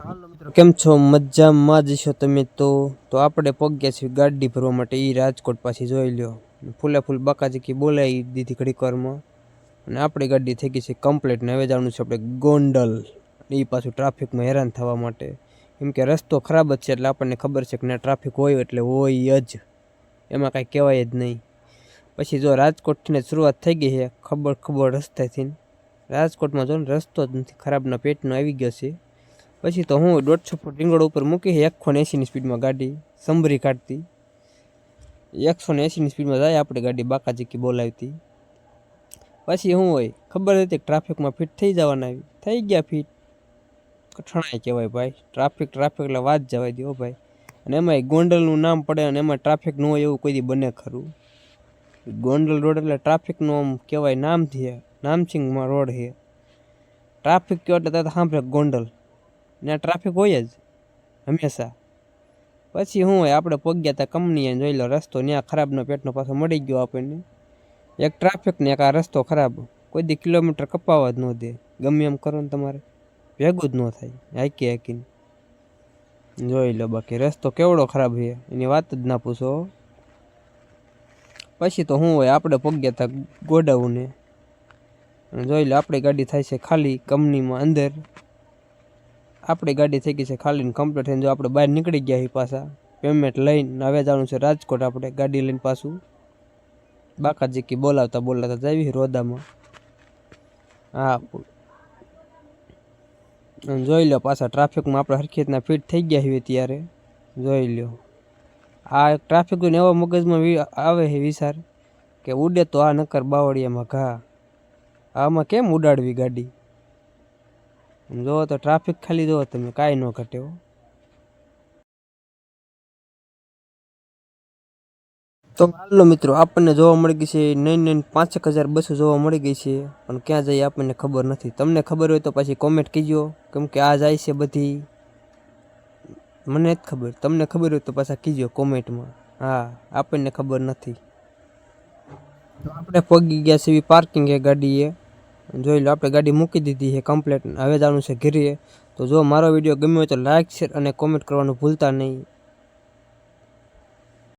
હાલો મિત્રો કેમ છો? મજામાં જ છો તમે? તો આપણે પગ્યા છીએ ગાડી ભરવા માટે એ રાજકોટ પાછી જોઈ લ્યો. ફૂલે ફૂલ બાકાજી બોલાવી દીધી ઘડીક વારમાં અને આપણી ગાડી થઈ ગઈ છે કમ્પ્લીટ ને હવે જવાનું છે આપણે ગોંડલ. એ પાછું ટ્રાફિકમાં હેરાન થવા માટે, કેમ કે રસ્તો ખરાબ જ છે એટલે આપણને ખબર છે કે ના ટ્રાફિક હોય એટલે હોય જ, એમાં કાંઈ કહેવાય જ નહીં. પછી જો રાજકોટથી શરૂઆત થઈ ગઈ છે ખબર રસ્તાથી. રાજકોટમાં જો ને રસ્તો જ નથી, ખરાબના પેટનો આવી ગયો છે. પછી તો હું 150 ફૂટ રીંગણ ઉપર મૂકી 180ની સ્પીડમાં ગાડી સંભરી કાઢતી. 180ની સ્પીડમાં જાય આપણી ગાડી બાકાજી બોલાવતી. પછી શું હોય ખબર હતી કે ટ્રાફિકમાં ફિટ થઈ જવાના, થઈ ગયા ફિટ. કઠણાઈ કહેવાય ભાઈ, ટ્રાફિક એટલે વાત જવા દો ભાઈ. અને એમાં ગોંડલનું નામ પડે અને એમાં ટ્રાફિક ન હોય એવું કોઈ દી બને ખરું? ગોંડલ રોડ એટલે ટ્રાફિકનો આમ કહેવાય નામસિંગમાં રોડ છે. ટ્રાફિક કયો એટલે તો સાંભળે ગોંડલ, ત્યાં ટ્રાફિક હોય જ હંમેશા. પછી શું હોય આપણે પગ્યા હતા કંપનીએ, જોઈ લો રસ્તો ત્યાં ખરાબનો પેટનો પાછો મળી ગયો આપણને. એક ટ્રાફિક ને એક આ રસ્તો ખરાબ, કોઈ દી કિલોમીટર કપાવવા જ ન દે. ગમે એમ કરો ને તમારે ભેગું જ ન થાય હાકીને. જોઈ લો બાકી રસ્તો કેવડો ખરાબ છે એની વાત જ ના પૂછો. પછી તો શું હોય આપણે પગ્યા હતા ગોડાઉને. જોઈ લો આપણી ગાડી થાય છે ખાલી કંપનીમાં અંદર. આપણી ગાડી થઈ ગઈ છે ખાલી કમ્પ્લીટ થઈને. જો આપણે બહાર નીકળી ગયા છીએ પાછા પેમેન્ટ લઈને. હવે જવાનું છે રાજકોટ આપણે ગાડી લઈને પાછું. બાકાજી બોલાવતા જાવી રોદામાં. હા જોઈ લો પાછા ટ્રાફિકમાં આપણે હરખી રીતના ફિટ થઈ ગયા છીએ ત્યારે. જોઈ લો આ ટ્રાફિક જોઈને એવો મગજમાં આવે છે વિચાર કે ઉડે તો આ નકર બાવળિયામાં ઘા. આમાં કેમ ઉડાડવી ગાડી? જો તો ટ્રાફિક ખાલી જો તમે કાંઈ ન ઘટે. તો હાલો મિત્રો આપણને જોવા મળી ગઈ છે 9,500 બસો જોવા મળી ગઈ છે, પણ ક્યાં જઈએ આપણને ખબર નથી. તમને ખબર હોય તો પછી કોમેન્ટ કીજો, કેમ કે આ જાય છે બધી મને જ ખબર. તમને ખબર હોય તો પાછા કીજો કોમેન્ટમાં. હા આપણને ખબર નથી. તો આપણે પગી ગયા છે પાર્કિંગ એ ગાડીએ. જોઈ લો આપણે ગાડી મૂકી દીધી છે કમ્પ્લીટ. હવે જવાનું છે ઘરે. તો જો મારો વિડીયો ગમ્યો હોય તો લાઈક, શેર અને કોમેન્ટ કરવાનું ભૂલતા નહીં.